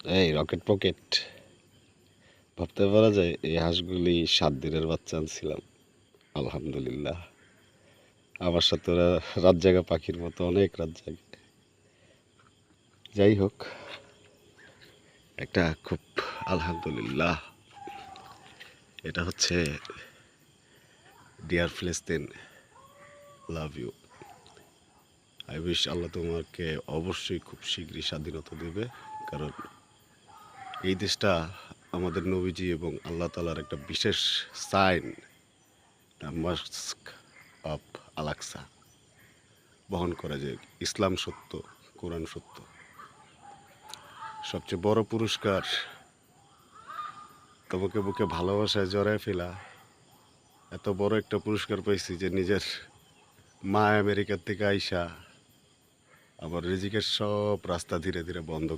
এই rocket pocket, ভাবতে পারা যায় এই হাঁসগুলি 7 দিনের বাচ্চা আনছিলাম। আলহামদুলিল্লাহ, আমার সাথে ওরা রাত জাগা পাখির মতো অনেক রাত জাগে। যাই হোক, একটা খুব আলহামদুলিল্লাহ। এটা হচ্ছে ডিয়ার ফিলিস্তিন, লাভ ইউ। আই উইশ আল্লাহ তোমাকে অবশ্যই খুব শীঘ্রই স্বাধীনতা দেবে, কারণ এই দেশটা আমাদের নবীজি এবং আল্লাহ তালার একটা বিশেষ সাইন, দ্য মস্ক অফ আলাক্সা, বহন করে যে ইসলাম সত্য, কোরআন সত্য। সবচেয়ে বড় পুরস্কার তোমাকে বুকে ভালোবাসায় জড়ায় ফেলা, এত বড় একটা পুরস্কার পাইছি যে নিজের মা আমেরিকার থেকে আইসা আবার রিজিকের সব রাস্তা ধীরে ধীরে বন্ধ